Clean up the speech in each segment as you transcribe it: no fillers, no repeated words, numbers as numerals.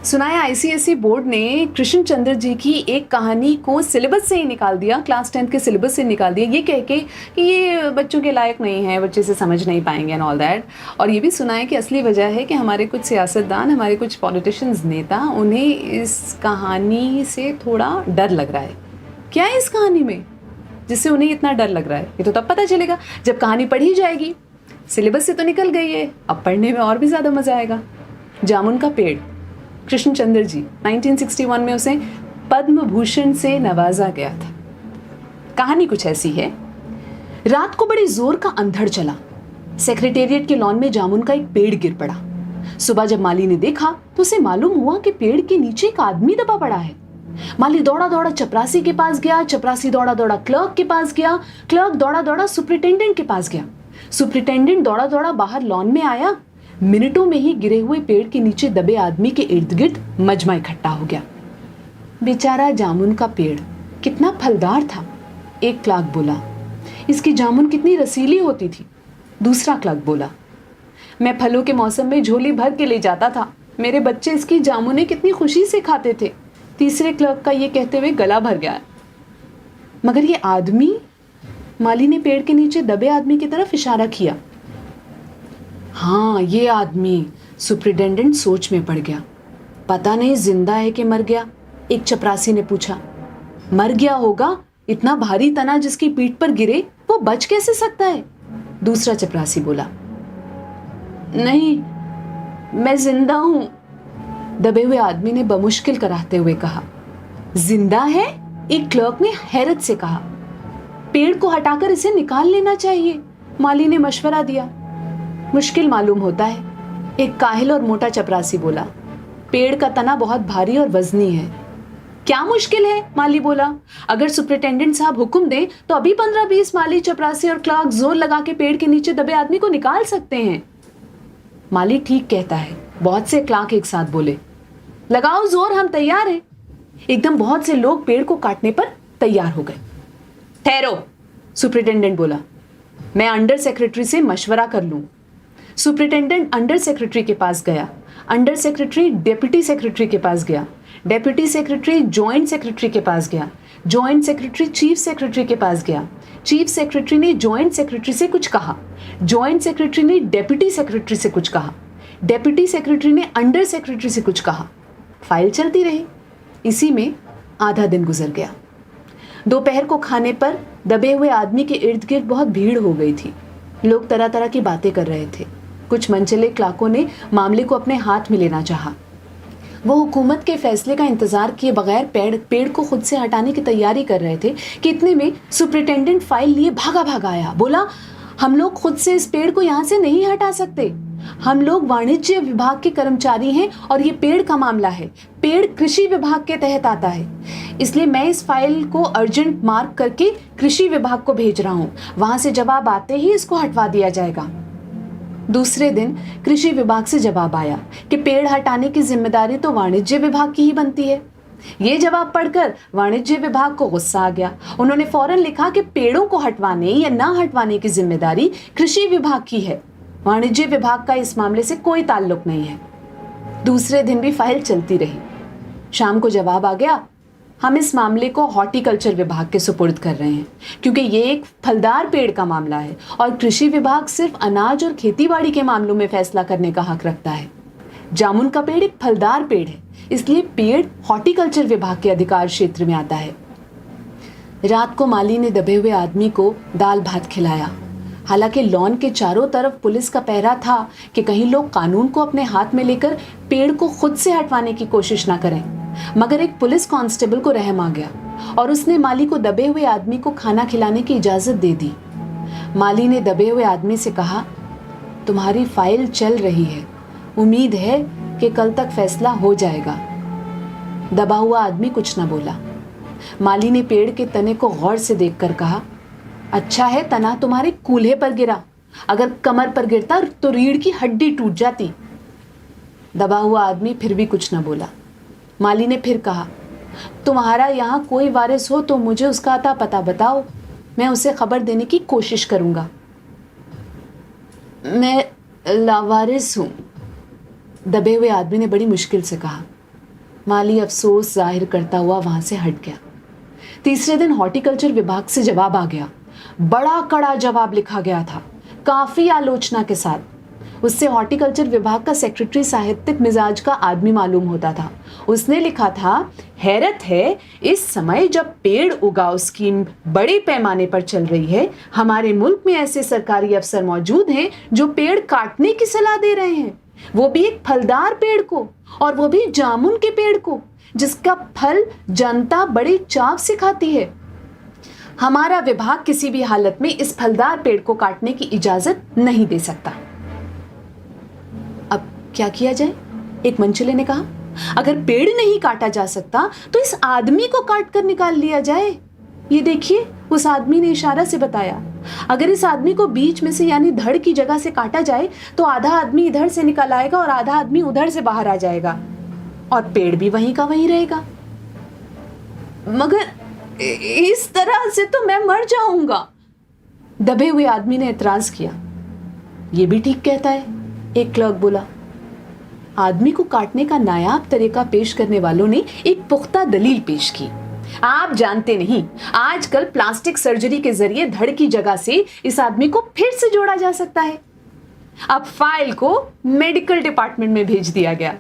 सुना है ICSE board ने कृष्ण चंद्र जी की एक कहानी को सिलेबस से ही निकाल दिया, क्लास 10 के सिलेबस से निकाल दिया, ये कह के कि ये बच्चों के लायक नहीं है, बच्चे से समझ नहीं पाएंगे एंड ऑल दैट। और ये भी सुना है कि असली वजह है कि हमारे कुछ सियासतदान, हमारे कुछ पॉलिटिशियंस, नेता, उन्हें इस कहानी से थोड़ा डर लग रहा है। क्या है इस कहानी में जिससे उन्हें इतना डर लग रहा है? ये तो तब पता चलेगा जब कहानी पढ़ी जाएगी। सिलेबस से तो निकल गई है, अब पढ़ने में और भी ज़्यादा मज़ा आएगा। जामुन का पेड़, कृष्ण चंद्र जी, 1961 में उसे पद्म भूषण से नवाजा गया था। कहानी कुछ ऐसी है। रात को बड़े जोर का अंधड़ चला। सेक्रेटेरिएट के लॉन में जामुन का एक पेड़ गिर पड़ा। सुबह जब माली ने देखा तो उसे मालूम हुआ कि पेड़ के नीचे एक आदमी दबा पड़ा है। माली दौड़ा दौड़ा चपरासी के पास गया, चपरासी दौड़ा दौड़ा क्लर्क के पास गया, क्लर्क दौड़ा दौड़ा सुपरिटेंडेंट के पास गया, सुपरिटेंडेंट दौड़ा दौड़ा बाहर लॉन में आया। मिनटों में ही गिरे हुए पेड़ के नीचे दबे आदमी के इर्द गिर्द मजमा इकट्ठा हो गया। बेचारा जामुन का पेड़ कितना फलदार था, एक क्लर्क बोला। इसकी जामुन कितनी रसीली होती थी, दूसरा क्लर्क बोला। मैं फलों के मौसम में झोली भर के ले जाता था, मेरे बच्चे इसकी जामुनें कितनी खुशी से खाते थे, तीसरे क्लर्क का ये कहते हुए गला भर गया। मगर ये आदमी, माली ने पेड़ के नीचे दबे आदमी की तरफ इशारा किया। हाँ, ये आदमी, सुपरिटेंडेंट सोच में पड़ गया। पता नहीं जिंदा है कि मर गया, एक चपरासी ने पूछा। मर गया होगा, इतना भारी तना जिसकी पीठ पर गिरे वो बच कैसे सकता है, दूसरा चपरासी बोला। नहीं, मैं जिंदा हूं, दबे हुए आदमी ने बमुश्किल कराते हुए कहा। जिंदा है, एक क्लर्क ने हैरत से कहा। पेड़ को हटाकर इसे निकाल लेना चाहिए, माली ने मशवरा दिया। मुश्किल मालूम होता है, एक काहिल और मोटा चपरासी बोला। पेड़ का तना बहुत भारी और वजनी है। क्या मुश्किल है, माली बोला। अगर सुपरिटेंडेंट साहब हुक्म दें तो अभी 15-20 माली, चपरासी और क्लर्क जोर लगा के पेड़ के नीचे दबे आदमी को निकाल सकते हैं। माली ठीक कहता है, बहुत से क्लर्क एक साथ बोले। लगाओ जोर, हम तैयार हैं। एकदम बहुत से लोग पेड़ को काटने पर तैयार हो गए। ठहरो, सुपरिटेंडेंट बोला, मैं अंडर सेक्रेटरी से मशवरा कर लूं। सुपरिटेंडेंट अंडर सेक्रेटरी के पास गया, अंडर सेक्रेटरी डेप्यूटी सेक्रेटरी के पास गया, डेप्यूटी सेक्रेटरी जॉइंट सेक्रेटरी के पास गया, जॉइंट सेक्रेटरी चीफ सेक्रेटरी के पास गया, चीफ सेक्रेटरी ने जॉइंट सेक्रेटरी से कुछ कहा, जॉइंट सेक्रेटरी ने डेप्यूटी सेक्रेटरी से कुछ कहा, डेप्यूटी सेक्रेटरी ने अंडर सेक्रेटरी से कुछ कहा। फाइल चलती रही। इसी में आधा दिन गुजर गया। दोपहर को खाने पर दबे हुए आदमी के इर्द गिर्द बहुत भीड़ हो गई थी। लोग तरह तरह की बातें कर रहे थे। कुछ मनचले क्लर्कों ने मामले को अपने हाथ में लेना चाहा। वो हुकूमत के फैसले का इंतजार किए बगैर पेड़ को खुद से हटाने की तैयारी कर रहे थे कि इतने में सुपरिटेंडेंट फाइल लिए भागा भागा आया। बोला, हम लोग खुद से इस पेड़ को यहाँ से नहीं हटा सकते, हम लोग वाणिज्य विभाग के कर्मचारी हैं और ये पेड़ का मामला है, पेड़ कृषि विभाग के तहत आता है, इसलिए मैं इस फाइल को अर्जेंट मार्क करके कृषि विभाग को भेज रहा हूँ, वहां से जवाब आते ही इसको हटवा दिया जाएगा। दूसरे दिन कृषि विभाग से जवाब आया कि पेड़ हटाने की जिम्मेदारी तो वाणिज्य विभाग की ही बनती है। ये जवाब पढ़कर वाणिज्य विभाग को गुस्सा आ गया। उन्होंने फौरन लिखा कि पेड़ों को हटवाने या ना हटवाने की जिम्मेदारी कृषि विभाग की है, वाणिज्य विभाग का इस मामले से कोई ताल्लुक नहीं है। दूसरे दिन भी फाइल चलती रही। शाम को जवाब आ गया, हम इस मामले को हॉर्टिकल्चर विभाग के सुपुर्द कर रहे हैं क्योंकि ये एक फलदार पेड़ का मामला है और कृषि विभाग सिर्फ अनाज और खेतीबाड़ी के मामलों में फैसला करने का हक रखता है। जामुन का पेड़ एक फलदार पेड़ है, इसलिए पेड़ हॉर्टिकल्चर विभाग के अधिकार क्षेत्र में आता है। रात को माली ने दबे हुए आदमी को दाल भात खिलाया। हालांकि लॉन के चारों तरफ पुलिस का पहरा था कि कहीं लोग कानून को अपने हाथ में लेकर पेड़ को खुद से हटवाने की कोशिश ना करें, मगर एक पुलिस कांस्टेबल को रहम आ गया और उसने माली को दबे हुए आदमी को खाना खिलाने की इजाजत दे दी। माली ने दबे हुए आदमी से कहा, तुम्हारी फाइल चल रही है, उम्मीद है कि कल तक फैसला हो जाएगा। दबा हुआ आदमी कुछ न बोला। माली ने पेड़ के तने को गौर से देखकर कहा, अच्छा है तना तुम्हारे कूल्हे पर गिरा, अगर कमर पर गिरता तो रीढ़ की हड्डी टूट जाती। दबा हुआ आदमी फिर भी कुछ न बोला। माली ने फिर कहा, तुम्हारा यहाँ कोई वारिस हो तो मुझे उसका अता पता बताओ, मैं उसे खबर देने की कोशिश करूंगा। मैं लावारिस हूं, दबे हुए आदमी ने बड़ी मुश्किल से कहा। माली अफसोस जाहिर करता हुआ वहां से हट गया। तीसरे दिन हॉर्टिकल्चर विभाग से जवाब आ गया। बड़ा कड़ा जवाब लिखा गया था, काफी आलोचना के साथ। उससे हॉर्टिकल्चर विभाग का सेक्रेटरी साहित्यिक मिजाज का आदमी मालूम होता था। उसने लिखा था, हैरत है इस समय जब पेड़ उगाओ स्कीम बड़े पैमाने पर चल रही है, हमारे मुल्क में ऐसे सरकारी अफसर मौजूद हैं जो पेड़ काटने की सलाह दे रहे हैं, वो भी एक फलदार पेड़ को, और वो भी जामुन के पेड़ को, जिसका फल जनता बड़े चाव से खाती है। हमारा विभाग किसी भी हालत में इस फलदार पेड़ को काटने की इजाजत नहीं दे सकता। अब क्या किया जाए? एक मंचले ने कहा, अगर पेड़ नहीं काटा जा सकता तो इस आदमी को काट कर निकाल लिया जाए। ये देखिए, उस आदमी ने इशारा से बताया। अगर इस आदमी को बीच में से यानी धड़ की जगह से काटा जाए तो आधा आदमी इधर से निकल आएगा और आधा आदमी उधर से बाहर आ जाएगा, और पेड़ भी वहीं का वहीं रहेगा। मगर इस तरह से तो मैं मर जाऊंगा, दबे हुए आदमी ने एतराज किया। यह भी ठीक कहता है, एक क्लर्क बोला। आदमी को काटने का नायाब तरीका पेश करने वालों ने एक पुख्ता दलील पेश की। आप जानते नहीं, आजकल प्लास्टिक सर्जरी के जरिए धड़ की जगह से इस आदमी को फिर से जोड़ा जा सकता है। अब फाइल को मेडिकल डिपार्टमेंट में भेज दिया गया।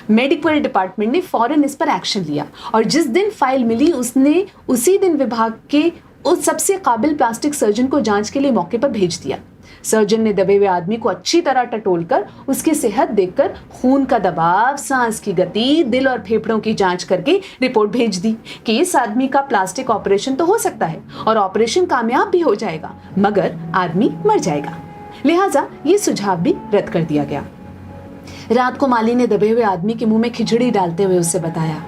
मेडिकल डिपार्टमेंट ने फौरन इस पर एक्शन लिया, और जिस दिन फाइल मिली उसने उसी दिन विभाग के उस सबसे काबिल प्लास्टिक सर्जन को जांच के लिए मौके पर भेज दिया। सर्जन ने दबे हुए आदमी को अच्छी तरह टटोलकर उसकी सेहत देखकर खून का दबाव, सांस की गति, दिल और फेफड़ों की जांच करके रिपोर्ट भेज दी कि इस आदमी का प्लास्टिक ऑपरेशन तो हो सकता है और ऑपरेशन कामयाब भी हो जाएगा, मगर आदमी मर जाएगा। लिहाजा ये सुझाव भी रद्द कर दिया गया। रात को माली ने दबे हुए आदमी के मुंह में खिचड़ी डालते हुए उससे बताया,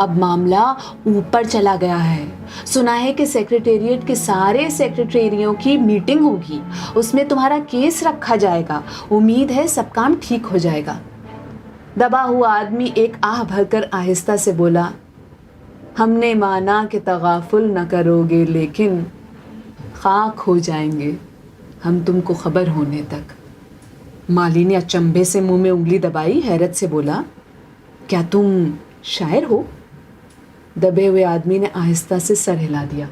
अब मामला ऊपर चला गया है। सुना है कि सेक्रेटेरिएट के सारे सेक्रेटरियों की मीटिंग होगी, उसमें तुम्हारा केस रखा जाएगा। उम्मीद है सब काम ठीक हो जाएगा। दबा हुआ आदमी एक आह भरकर आहिस्ता से बोला, हमने माना कि तगाफुल न करोगे, लेकिन खाक हो जाएंगे हम तुमको खबर होने तक। माली ने अचंभे से मुंह में उंगली दबाई, हैरत से बोला, क्या तुम शायर हो? दबे हुए आदमी ने आहिस्ता से सर हिला दिया।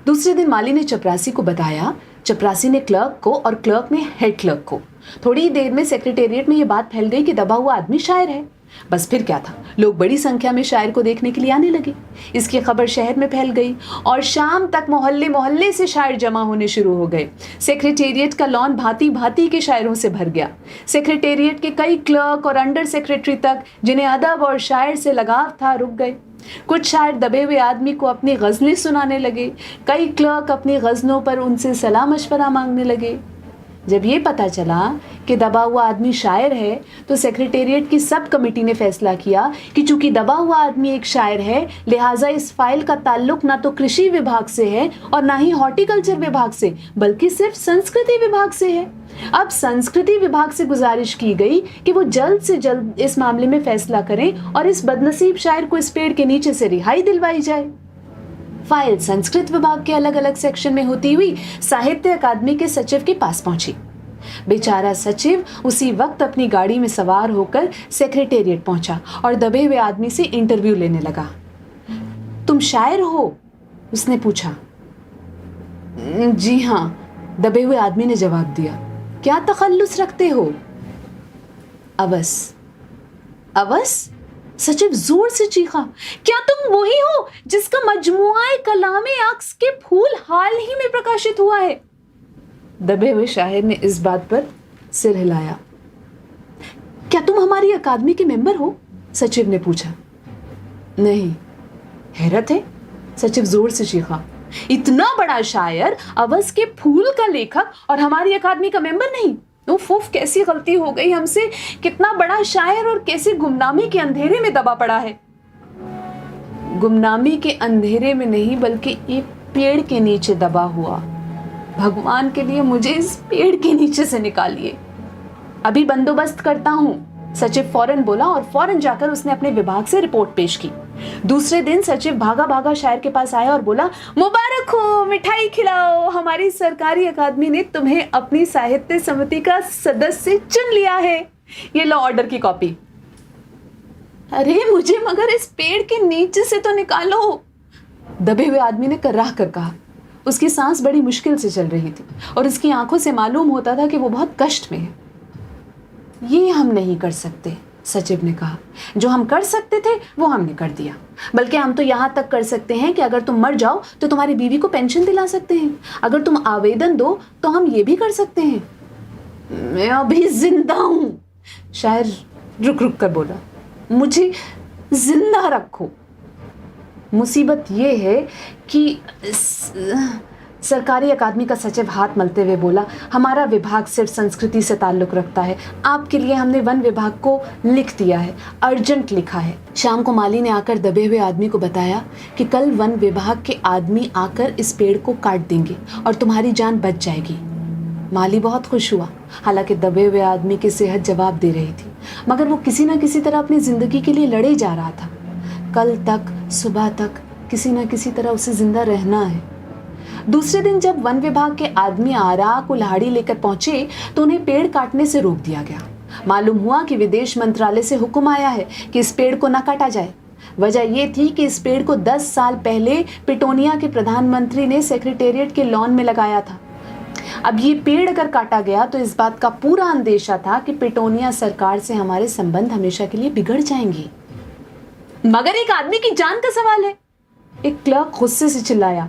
दूसरे दिन माली ने चपरासी को बताया, चपरासी ने क्लर्क को और क्लर्क ने हेड क्लर्क को। थोड़ी देर में सेक्रेटेरिएट में यह बात फैल गई कि दबा हुआ आदमी शायर है। बस फिर क्या था, लोग बड़ी संख्या में शायर को देखने के लिए आने लगे। इसकी खबर शहर में फैल गई और शाम तक मोहल्ले मोहल्ले से शायर जमा होने शुरू हो गए। सेक्रेटेरिएट का लॉन भांति भांति के शायरों से भर गया। सेक्रेटेरिएट के कई क्लर्क और अंडर सेक्रेटरी तक, जिन्हें अदब और शायर से लगाव था, रुक गए। कुछ शायर दबे हुए आदमी को अपनी गज़लें सुनाने लगे। कई क्लर्क अपनी गज़लों पर उनसे सलाह मशवरा मांगने लगे। जब ये पता चला कि दबा हुआ आदमी शायर है तो सेक्रेटेरिएट की सब कमेटी ने फैसला किया कि चूंकि दबा हुआ आदमी एक शायर है, लिहाजा इस फाइल का ताल्लुक ना तो कृषि विभाग से है और ना ही हॉर्टिकल्चर विभाग से, बल्कि सिर्फ संस्कृति विभाग से है। अब संस्कृति विभाग से गुजारिश की गई कि वो जल्द से जल्द इस मामले में फैसला करें और इस बदनसीब शायर को इस पेड़ के नीचे से रिहाई दिलवाई जाए। फाइल संस्कृत विभाग के अलग अलग सेक्शन में होती हुई साहित्य अकादमी के सचिव के पास पहुंची। बेचारा सचिव उसी वक्त अपनी गाड़ी में सवार होकर सेक्रेटेरिएट पहुंचा और दबे हुए आदमी से इंटरव्यू लेने लगा। तुम शायर हो? उसने पूछा। जी हाँ, दबे हुए आदमी ने जवाब दिया। क्या तखल्लुस रखते हो? अवस। अवस? सचिव जोर से चीखा, क्या तुम वही हो जिसका मजमुआ कलामे अक्स के फूल हाल ही में प्रकाशित हुआ है? दबे हुए शायर ने इस बात पर सिर हिलाया। क्या तुम हमारी अकादमी के मेंबर हो? सचिव ने पूछा। नहीं। हैरत है, सचिव जोर से चीखा, इतना बड़ा शायर, अवस के फूल का लेखक और हमारी अकादमी का मेंबर नहीं? उफ, कैसी गलती हो गई हमसे। कितना बड़ा शायर और कैसे गुमनामी के अंधेरे में दबा पड़ा है। गुमनामी के अंधेरे में नहीं, बल्कि एक पेड़ के नीचे दबा हुआ। भगवान के लिए मुझे इस पेड़ के नीचे से निकालिए। अभी बंदोबस्त करता हूं, सचिव फौरन बोला और फौरन जाकर उसने अपने विभाग से रिपोर्ट पेश की। दूसरे दिन सचिव भागा भागा शायर के पास आया और बोला, मुबारक हो, मिठाई खिलाओ, हमारी सरकारी अकादमी ने तुम्हें अपनी साहित्य समिति का सदस्य चुन लिया है। ये लो ऑर्डर की कॉपी। अरे मुझे मगर इस पेड़ के नीचे से तो निकालो, दबे हुए आदमी ने कर्राह कर कहा। उसकी सांस बड़ी मुश्किल से चल रही थी और उसकी आंखों से मालूम होता था कि वो बहुत कष्ट में है। ये हम नहीं कर सकते, सचिव ने कहा। जो हम कर सकते थे वो हमने कर दिया। बल्कि हम तो यहाँ तक कर सकते हैं कि अगर तुम मर जाओ तो तुम्हारी बीवी को पेंशन दिला सकते हैं। अगर तुम आवेदन दो तो हम ये भी कर सकते हैं। मैं अभी जिंदा हूं, शायर रुक रुक कर बोला। मुझे जिंदा रखो। मुसीबत ये है कि सरकारी अकादमी का सचिव हाथ मलते हुए बोला, हमारा विभाग सिर्फ संस्कृति से ताल्लुक़ रखता है। आपके लिए हमने वन विभाग को लिख दिया है, अर्जेंट लिखा है। शाम को माली ने आकर दबे हुए आदमी को बताया कि कल वन विभाग के आदमी आकर इस पेड़ को काट देंगे और तुम्हारी जान बच जाएगी। माली बहुत खुश हुआ। हालांकि दबे हुए आदमी की सेहत जवाब दे रही थी, मगर वो किसी न किसी तरह अपनी ज़िंदगी के लिए लड़े जा रहा था। कल तक सुबह तक किसी न किसी तरह उसे जिंदा रहना है। दूसरे दिन जब वन विभाग के आदमी आरा कुल्हाड़ी लेकर पहुंचे तो उन्हें पेड़ काटने से रोक दिया गया। मालूम हुआ कि विदेश मंत्रालय से हुक्म आया है कि इस पेड़ को न काटा जाए। वजह यह थी कि इस पेड़ को 10 साल पहले पिटोनिया के प्रधानमंत्री ने सेक्रेटेरिएट के लॉन में लगाया था। अब ये पेड़ अगर काटा गया तो इस बात का पूरा अंदेशा था कि पिटोनिया सरकार से हमारे संबंध हमेशा के लिए बिगड़ जाएंगे। मगर एक आदमी की जान का सवाल है, एक क्लर्क गुस्से से चिल्लाया।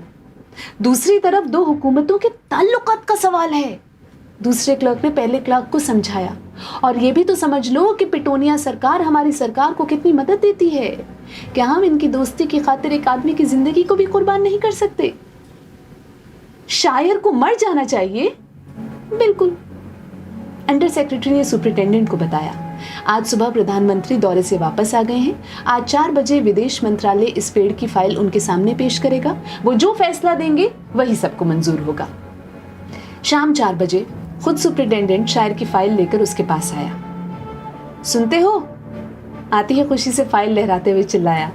दूसरी तरफ दो हुकूमतों के ताल्लुकात का सवाल है। दूसरे क्लर्क ने पहले क्लर्क को समझाया, और ये भी तो समझ लो कि पिटोनिया सरकार हमारी सरकार को कितनी मदद देती है। क्या हम इनकी दोस्ती की खातिर एक आदमी की जिंदगी को भी कुर्बान नहीं कर सकते? शायर को मर जाना चाहिए? बिल्कुल। अंडर सेक्रेटरी ने सुपरिटेंडेंट को बताया। आज सुबह प्रधानमंत्री दौरे से वापस आ गए हैं। आज 4 बजे विदेश मंत्रालय इस पेड़ की फाइल उनके सामने पेश करेगा। वो जो फैसला देंगे वही सबको मंजूर होगा। शाम 4 बजे खुद सुपरिटेंडेंट शायर की फाइल लेकर उसके पास आया। सुनते हो? आती है खुशी से फाइल लहराते हुए चिल्लाया।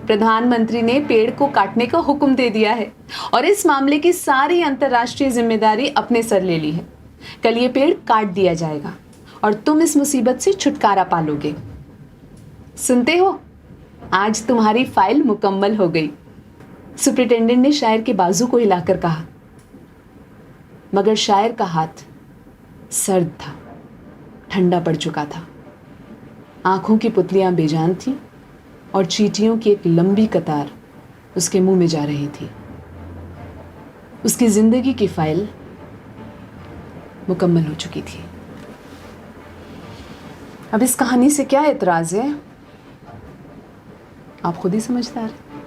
प्रधानमंत्री ने पेड़ को काटने का हुक्म दे दिया है और इस मामले की सारी अंतर्राष्ट्रीय जिम्मेदारी अपने सर ले ली है। कल ये पेड़ काट दिया जाएगा और तुम इस मुसीबत से छुटकारा पालोगे। सुनते हो? आज तुम्हारी फाइल मुकम्मल हो गई। सुपरिटेंडेंट ने शायर के बाजू को हिलाकर कहा। मगर शायर का हाथ सर्द था, ठंडा पड़ चुका था। आंखों की पुतलियां बेजान थीं और चींटियों की एक लंबी कतार उसके मुंह में जा रही थी। उसकी जिंदगी की फाइल मुकम्मल हो चुकी थी। अब इस कहानी से क्या एतराज है, आप खुद ही समझदार हैं।